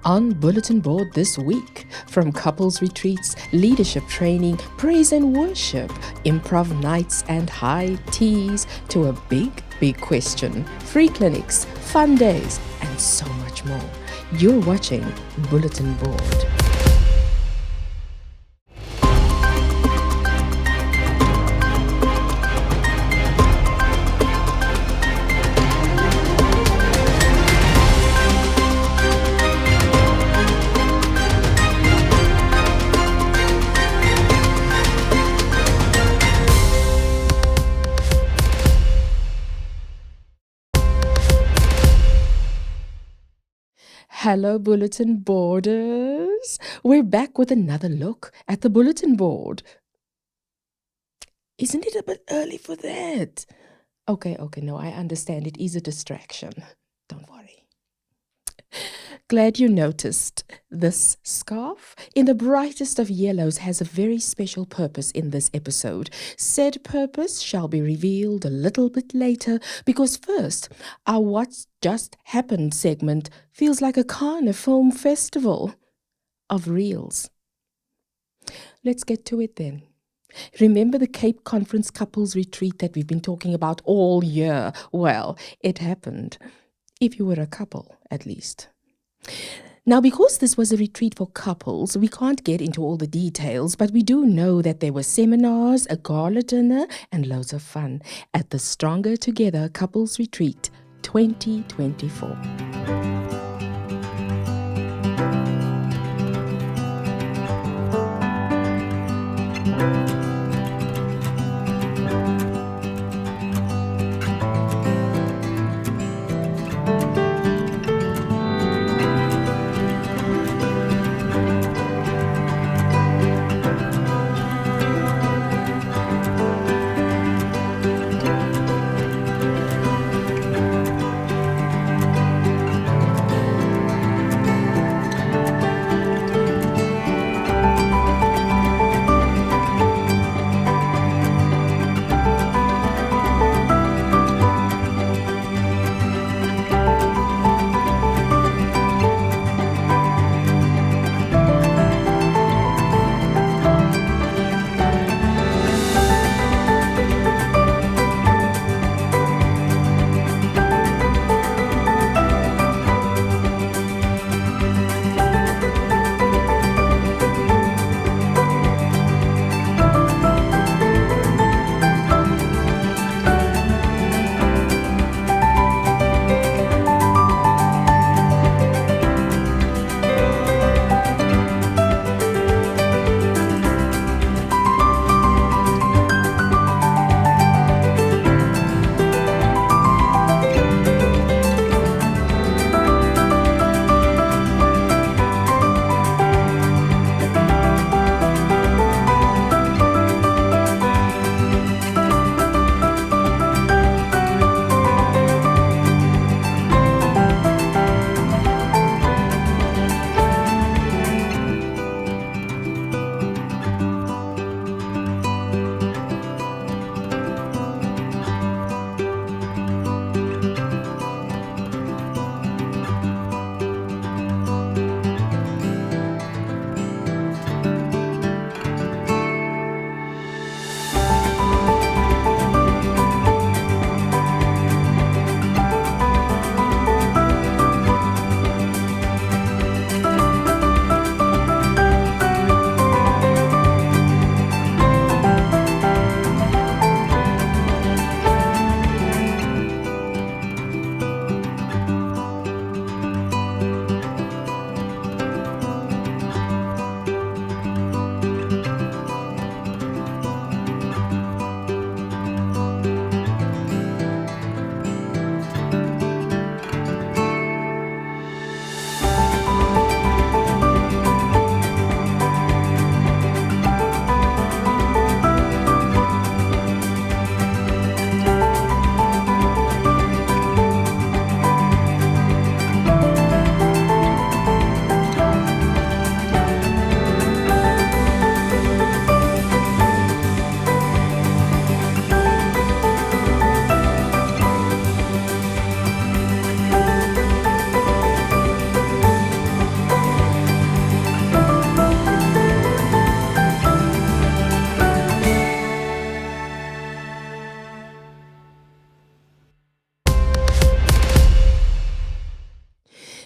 On Bulletin Board this week, from couples retreats, leadership training, praise and worship, improv nights and high teas, to a big question, free clinics, fun days, and so much more. You're watching Bulletin Board. Hello, Bulletin Boarders. We're back with another look at the Bulletin Board. Isn't it a bit early for that? Okay, no, I understand. It is a distraction. Don't worry. Glad you noticed. This scarf, in the brightest of yellows, has a very special purpose in this episode. Said purpose shall be revealed a little bit later, because first, our What's Just Happened segment feels like a kind of film festival of reels. Let's get to it then. Remember the Cape Conference couples retreat that we've been talking about all year? Well, it happened. If you were a couple, at least. Now, because this was a retreat for couples, we can't get into all the details, but we do know that there were seminars, a gala dinner, and loads of fun at the Stronger Together Couples Retreat 2024.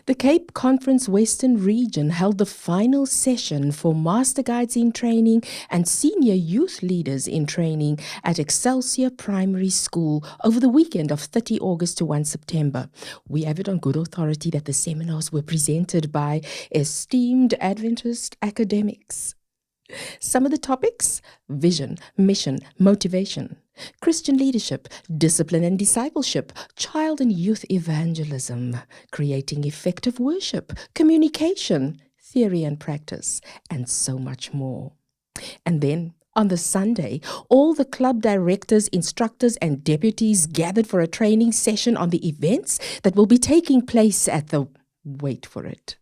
The Cape Conference Western Region held the final session for Master Guides in Training and Senior Youth Leaders in Training at Excelsior Primary School over the weekend of 30 August to 1 September. We have it on good authority that the seminars were presented by esteemed Adventist academics. Some of the topics: vision, mission, motivation, Christian leadership, discipline and discipleship, child and youth evangelism, creating effective worship, communication, theory and practice, and so much more. And then on the Sunday, all the club directors, instructors, and deputies gathered for a training session on the events that will be taking place at the, wait for it,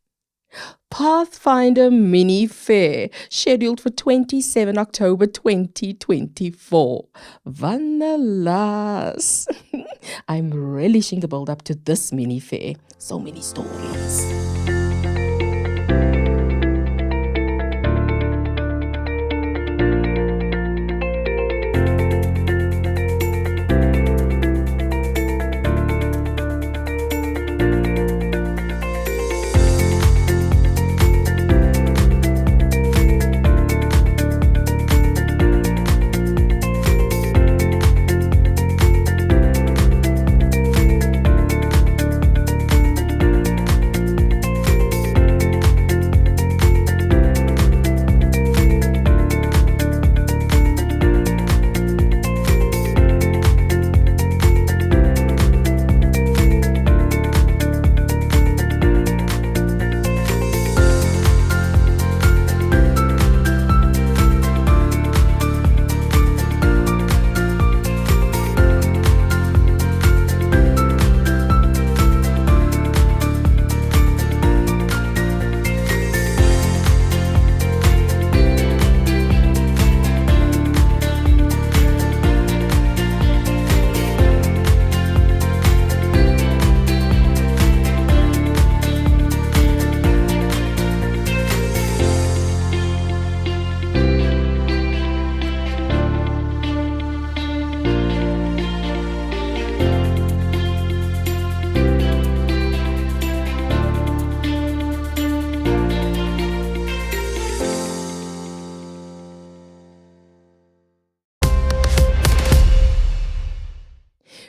Pathfinder Mini Fair, scheduled for 27 October 2024. Vanillas. I'm relishing the build-up to this mini fair. So many stories.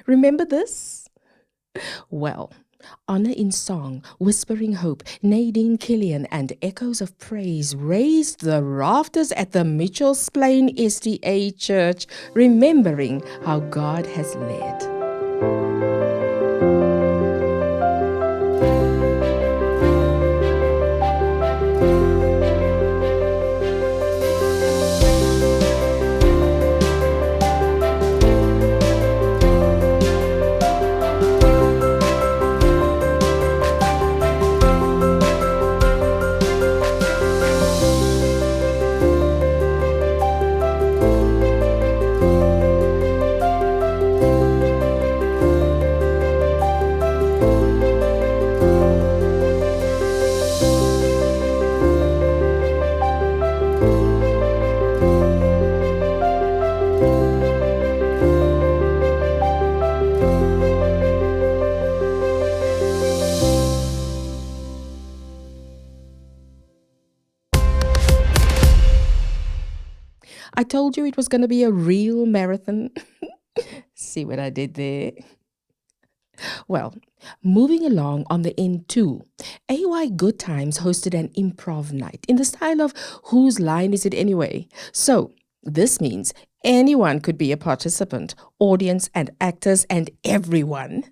Remember this? Well, Honor in Song, Whispering Hope, Nadine Killian, and Echoes of Praise raised the rafters at the Mitchell's Plain SDA Church, remembering how God has led. I told you it was going to be a real marathon. See what I did there? Well, moving along on the N2, AY Good Times hosted an improv night in the style of Whose Line Is It Anyway? So this means anyone could be a participant, audience and actors and everyone.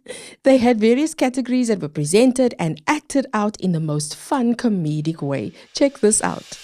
They had various categories that were presented and acted out in the most fun comedic way. Check this out.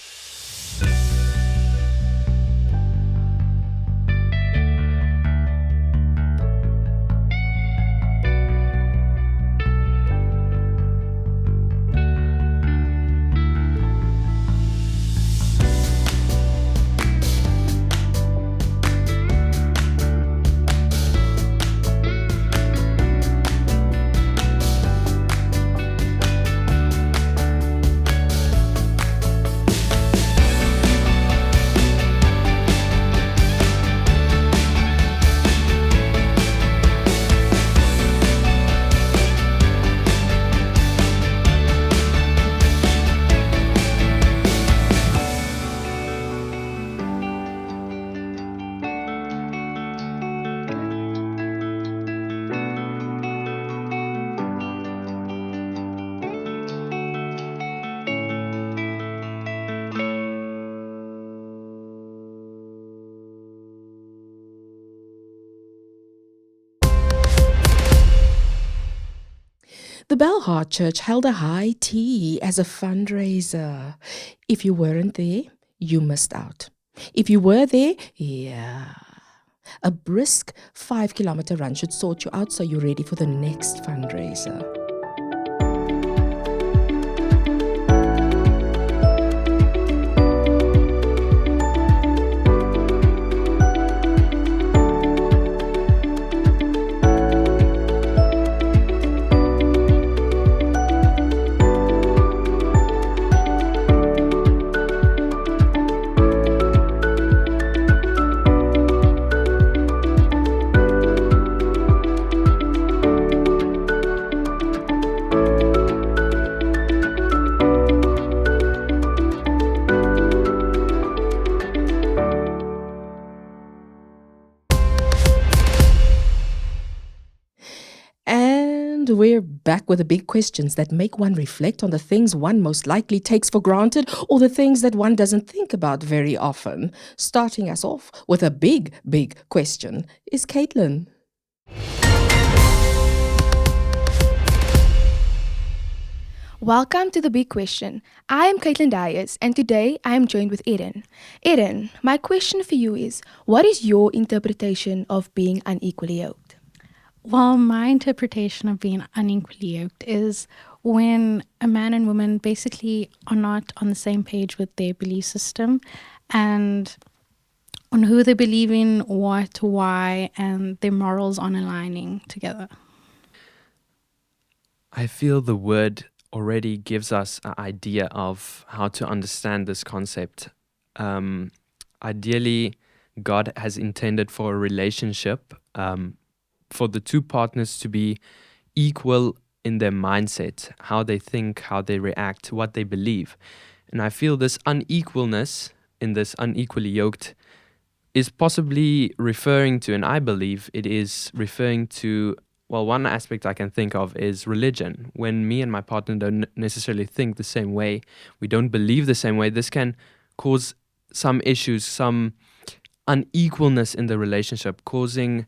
The Bellheart Church held a high tea as a fundraiser. If you weren't there, you missed out. If you were there, yeah. A brisk 5-kilometer run should sort you out so you're ready for the next fundraiser. And we're back with the big questions that make one reflect on the things one most likely takes for granted or the things that one doesn't think about very often. Starting us off with a big, big question is Caitlin. Welcome to The Big Question. I am Caitlin Dyers, and today I am joined with Eden. Eden, my question for you is, what is your interpretation of being unequally yoked? Well, my interpretation of being unequally yoked is when a man and woman basically are not on the same page with their belief system and on who they believe in, what, why, and their morals aren't aligning together. I feel the word already gives us an idea of how to understand this concept. Ideally, God has intended for a relationship for the two partners to be equal in their mindset, how they think, how they react, what they believe. And I feel this unequalness in this unequally yoked is possibly referring to, and I believe it is referring to, well, one aspect I can think of is religion. When me and my partner don't necessarily think the same way, we don't believe the same way, this can cause some issues, some unequalness in the relationship, causing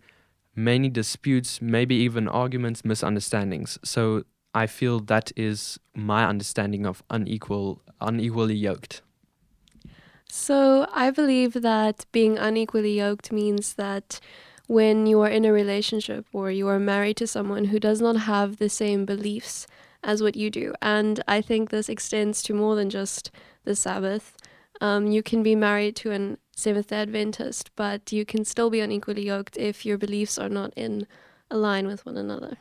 many disputes, maybe even arguments, misunderstandings. So I feel that is my understanding of unequally yoked. So I believe that being unequally yoked means that when you are in a relationship or you are married to someone who does not have the same beliefs as what you do, and I think this extends to more than just the Sabbath. You can be married to an Seventh-day Adventist, but you can still be unequally yoked if your beliefs are not in line with one another.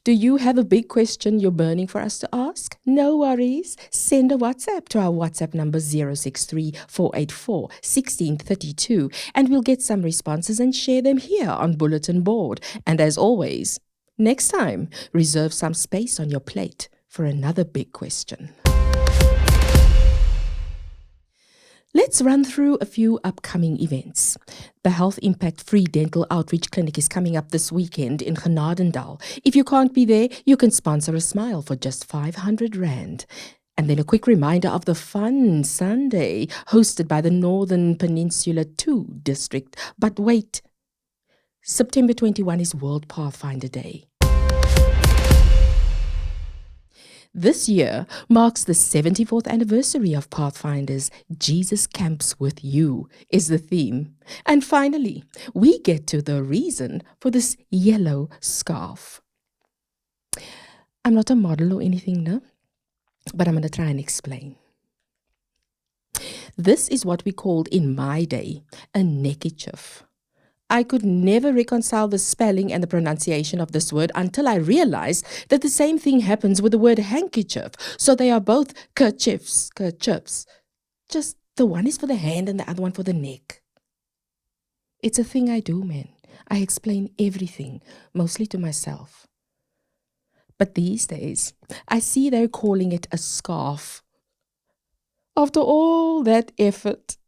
Do you have a big question you're burning for us to ask? No worries. Send a WhatsApp to our WhatsApp number 063-484-1632 and we'll get some responses and share them here on Bulletin board. And as always, next time, reserve some space on your plate for another big question. Let's run through a few upcoming events. The Health Impact Free Dental Outreach Clinic is coming up this weekend in Genadendal. If you can't be there, you can sponsor a smile for just 500 Rand. And then a quick reminder of the Fun Sunday hosted by the Northern Peninsula 2 District. But wait, September 21 is World Pathfinder Day. This year marks the 74th anniversary of Pathfinder's Jesus Camps With You is the theme. And finally, we get to the reason for this yellow scarf. I'm not a model or anything, no, but I'm going to try and explain. This is what we called in my day a neckerchief. I could never reconcile the spelling and the pronunciation of this word until I realized that the same thing happens with the word handkerchief. So they are both kerchiefs. Just the one is for the hand and the other one for the neck. It's a thing I do, man. I explain everything, mostly to myself. But these days, I see they're calling it a scarf. After all that effort.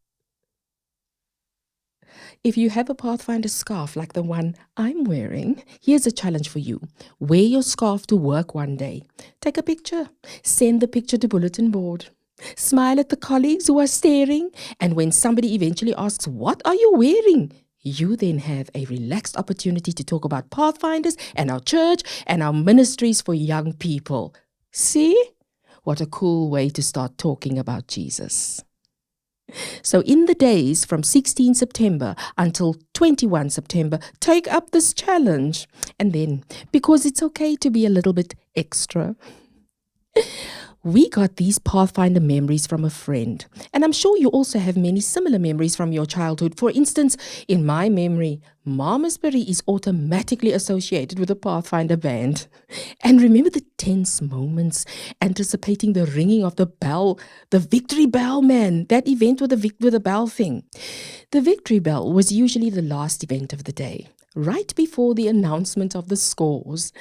If you have a Pathfinder scarf like the one I'm wearing, here's a challenge for you. Wear your scarf to work one day. Take a picture. Send the picture to Bulletin board. Smile at the colleagues who are staring. And when somebody eventually asks, "What are you wearing?" You then have a relaxed opportunity to talk about Pathfinders and our church and our ministries for young people. See? What a cool way to start talking about Jesus. So in the days from 16 September until 21 September, take up this challenge. And then, because it's okay to be a little bit extra, we got these Pathfinder memories from a friend. And I'm sure you also have many similar memories from your childhood. For instance, in my memory, Malmesbury is automatically associated with a Pathfinder band. And remember the tense moments, anticipating the ringing of the bell, the victory bell, man, that event with the bell thing. The victory bell was usually the last event of the day, right before the announcement of the scores.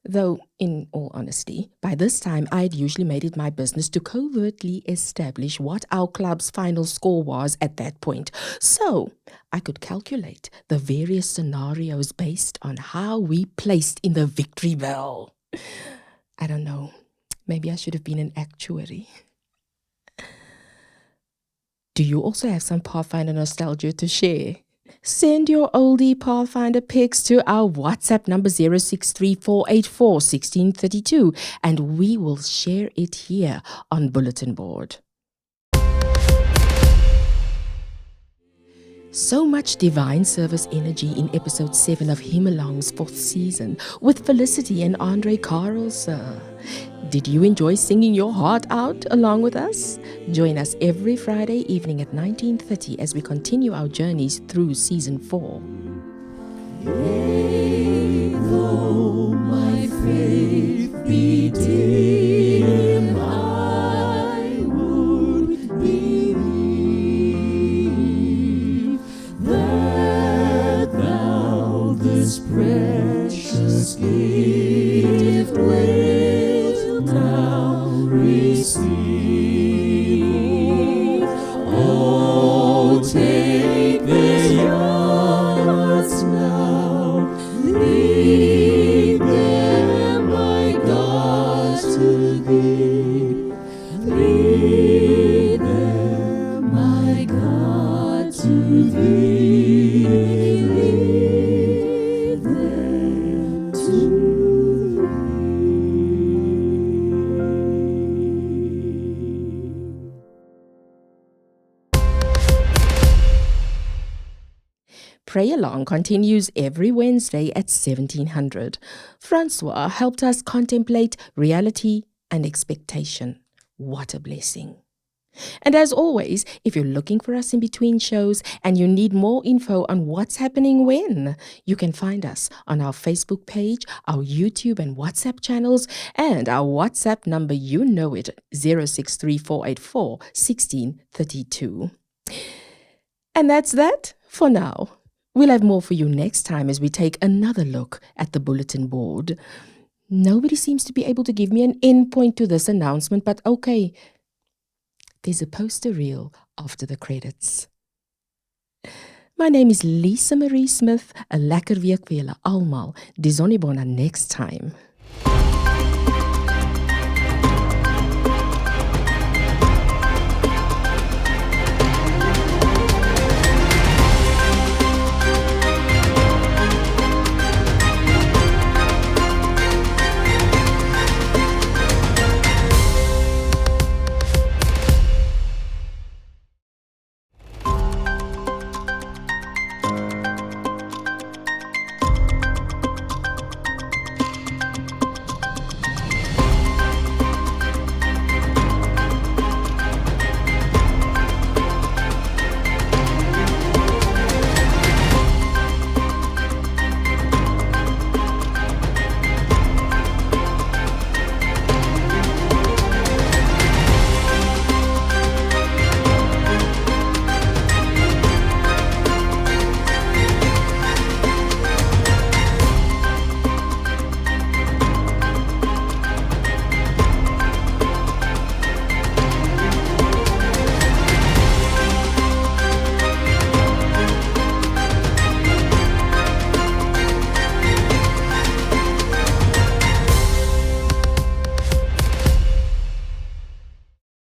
Though, in all honesty, by this time I had usually made it my business to covertly establish what our club's final score was at that point, so I could calculate the various scenarios based on how we placed in the victory bell. I don't know, maybe I should have been an actuary. Do you also have some Pathfinder nostalgia to share? Send your oldie Pathfinder pics to our WhatsApp number 0634841632 and we will share it here on Bulletin Board. So much divine service energy in episode 7 of Himalong's 4th season with Felicity and Andre Carlser. Did you enjoy singing your heart out along with us? Join us every Friday evening at 19:30 as we continue our journeys through season 4. Yea, though my faith be dim, I would believe that thou this precious gift wilt now receive. Oh, take the yards now, lead them, my God, to thee. Lead them, my God, to thee. Lead them to thee. Pray Along continues every Wednesday at 1700. Francois helped us contemplate reality and expectation. What a blessing. And as always, if you're looking for us in between shows and you need more info on what's happening when, you can find us on our Facebook page, our YouTube and WhatsApp channels, and our WhatsApp number, you know it, 0634841632. And that's that for now. We'll have more for you next time as we take another look at the bulletin board. Nobody seems to be able to give me an endpoint to this announcement, but okay. There's a poster reel after the credits. My name is Lisa Marie Smith. 'n lekker week vir julle almal. Dis Onibona next time.